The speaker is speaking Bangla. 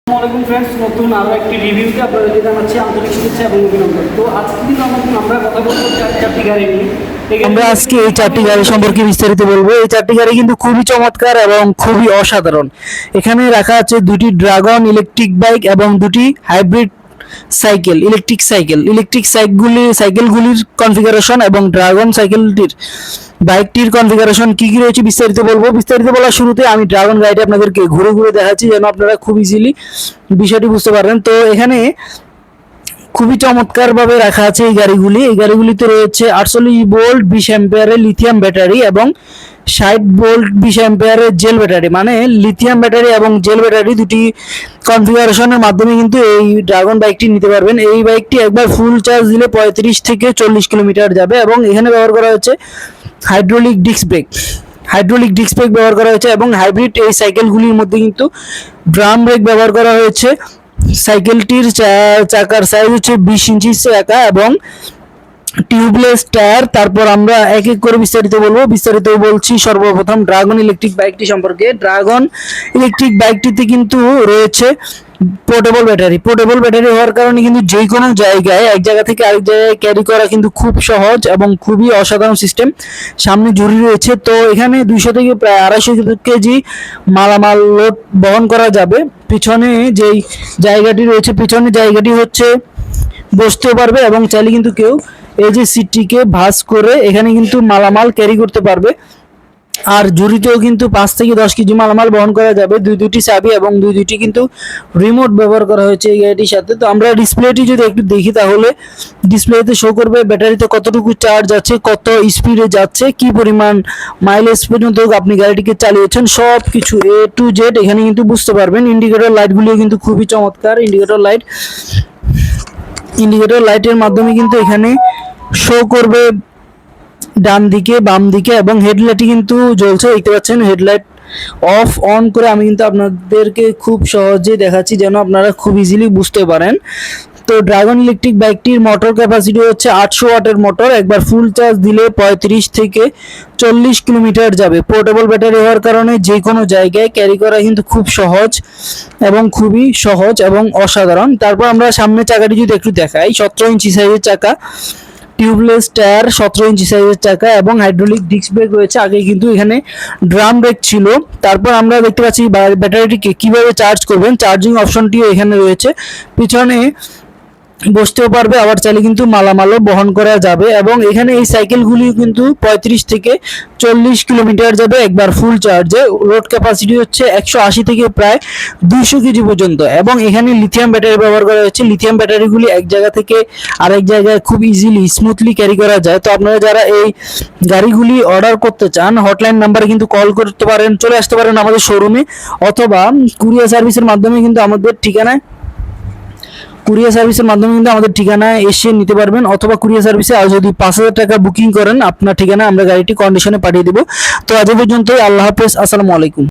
আসসালামু আলাইকুম ফ্রেন্ডস, নতুন আরও একটি রিভিউতে আপনাদেরকে জানাচ্ছি আন্তরিক শুভেচ্ছা এবং অভিনন্দন। তো আজকে কিন্তু আমরা কথা বলবো চারটি গাড়ি নিয়ে। আমরা আজকে এই চারটি গাড়ি সম্পর্কে বিস্তারিত বলবো। এই চারটি গাড়ি কিন্তু খুবই চমৎকার এবং খুবই অসাধারণ। এখানে রাখা আছে দুটি ড্রাগন ইলেকট্রিক বাইক এবং দুটি হাইব্রিড ইলেকট্রিক সাইকেলগুলির কনফিগারেশন এবং ড্রাগন বাইকটির কনফিগারেশন কি কি রয়েছে বিস্তারিত বলবো। বিস্তারিত বলার শুরুতে আমি ড্রাগন গাড়িটি আপনাদেরকে ঘুরে ঘুরে দেখাচ্ছি যেন আপনারা খুব ইজিলি বিষয়টি বুঝতে পারেন। তো এখানে খুবই চমৎকার ভাবে রাখা আছে এই গাড়িগুলিতে রয়েছে 48 ভোল্ট 20 অ্যাম্পিয়ারের লিথিয়াম ব্যাটারি এবং 60 ভোল্ট 20 অ্যাম্পিয়ারের জেল ব্যাটারি, মানে লিথিয়াম ব্যাটারি এবং জেল ব্যাটারি দুটি কনফিগারেশনের মাধ্যমে কিন্তু এই ড্রাগন বাইকটি নিতে পারবেন। এই বাইকটি একবার ফুল চার্জ দিলে 35 থেকে 40 কিলোমিটার যাবে এবং এখানে ব্যবহার করা হচ্ছে হাইড্রোলিক ডিস্ক ব্রেক ব্যবহার করা হয়েছে এবং হাইব্রিড এই সাইকেলগুলির মধ্যে কিন্তু ড্রাম ব্রেক ব্যবহার করা হয়েছে। সাইকেলটির চাকার সাইজ হচ্ছে 20 ইঞ্চি চাকা এবং টিউবলেস টায়ার। তারপর আমরা এক এক করে বিস্তারিত বলছি। সর্বপ্রথম ড্রাগন ইলেকট্রিক বাইকটি সম্পর্কে। ড্রাগন ইলেকট্রিক বাইকটিতে কিন্তু রয়েছে পোর্টেবল ব্যাটারি হওয়ার কারণে কিন্তু যে কোনো জায়গায় এক জায়গা থেকে আরেক জায়গায় ক্যারি করা কিন্তু খুব সহজ এবং খুবই অসাধারণ সিস্টেম। সামনে ঝুড়ি রয়েছে, তো এখানে 200 থেকে প্রায় 250 কেজি মালামাল লোড বহন করা যাবে। পিছনে যেই জায়গাটি রয়েছে, পিছনে জায়গাটি হচ্ছে বসতেও পারবে এবং চাইলে কিন্তু কেউ এই যে সিটটিকে ভাঁজ করে এখানে কিন্তু মালামাল ক্যারি করতে পারবে। আর ঝুড়িতেও কিন্তু 5 থেকে 10 কেজি মালামাল বহন করা যাবে। দুইটি চাবি এবং দুইটি কিন্তু রিমোট ব্যবহার করা হয়েছে এই গাড়িটির সাথে। তো আমরা ডিসপ্লেটি যদি একটু দেখি তাহলে ডিসপ্লেতে শো করবে ব্যাটারিতে কতটুকু চার্জ আছে, কত স্পিডে যাচ্ছে, কি পরিমাণ মাইলেজ পর্যন্ত আপনি গাড়িটিকে চালিয়েছেন, সব কিছু A to Z এখানে কিন্তু বুঝতে পারবেন। ইন্ডিকেটর লাইটগুলিও কিন্তু খুবই চমৎকার। ইন্ডিকেটর লাইটের মাধ্যমে কিন্তু এখানে শো করবে ডান দিকে বাম দিকে এবং হেডলাইটই কিন্তু জ্বলছে, দেখতে পাচ্ছেন। হেডলাইট অফ অন করে আমি কিন্তু আপনাদেরকে খুব সহজে দেখাচ্ছি যেন আপনারা খুব ইজিলি বুঝতে পারেন। তো ড্রাগন ইলেকট্রিক বাইকটির মোটর ক্যাপাসিটি হচ্ছে 800 ওয়াটের মোটর। একবার ফুল চার্জ দিলে 35 থেকে 40 কিলোমিটার যাবে। পোর্টেবল ব্যাটারি হওয়ার কারণে যে কোনো জায়গায় ক্যারি করা কিন্তু খুব সহজ এবং অসাধারণ। তারপর আমরা সামনে চাকাটি যদি একটু দেখাই, 17 ইঞ্চি সাইজের চাকা, টিউবলেস টায়ার, 17 ইঞ্চি সাইজের চাকা এবং হাইড্রোলিক ডিস্ক ব্রেক রয়েছে। আগে কিন্তু এখানে ড্রাম ব্রেক ছিল। তারপর আমরা দেখতে পাচ্ছি ব্যাটারিটিকে কিভাবে চার্জ করবেন, চার্জিং অপশনটিও এখানে রয়েছে। পিছনে বসতেও পারবে, আবার চাইলে কিন্তু মালামালও বহন করা যাবে এবং এখানে এই সাইকেলগুলি কিন্তু 35 থেকে 40 কিলোমিটার যাবে একবার ফুল চার্জে। লোড ক্যাপাসিটি হচ্ছে 180 থেকে প্রায় 200 কেজি পর্যন্ত এবং এখানে লিথিয়াম ব্যাটারি ব্যবহার করা হচ্ছে। লিথিয়াম ব্যাটারিগুলি এক জায়গা থেকে আরেক জায়গায় খুব ইজিলি স্মুথলি ক্যারি করা যায়। তো আপনারা যারা এই গাড়িগুলি অর্ডার করতে চান, হটলাইন নাম্বারে কিন্তু কল করতে পারেন, চলে আসতে পারেন আমাদের শোরুমে, অথবা কুরিয়ার সার্ভিসের মাধ্যমে কিন্তু আমাদের ঠিকানায় এসে নিতে পারবেন। অথবা কুরিয়ার সার্ভিসে আর যদি 5000 টাকা বুকিং করেন আপনার ঠিকানায় আমরা গাড়িটি কন্ডিশনে পাঠিয়ে দেবো। তো আজ পর্যন্তই, আল্লাহ হাফেজ, আসসালামু আলাইকুম।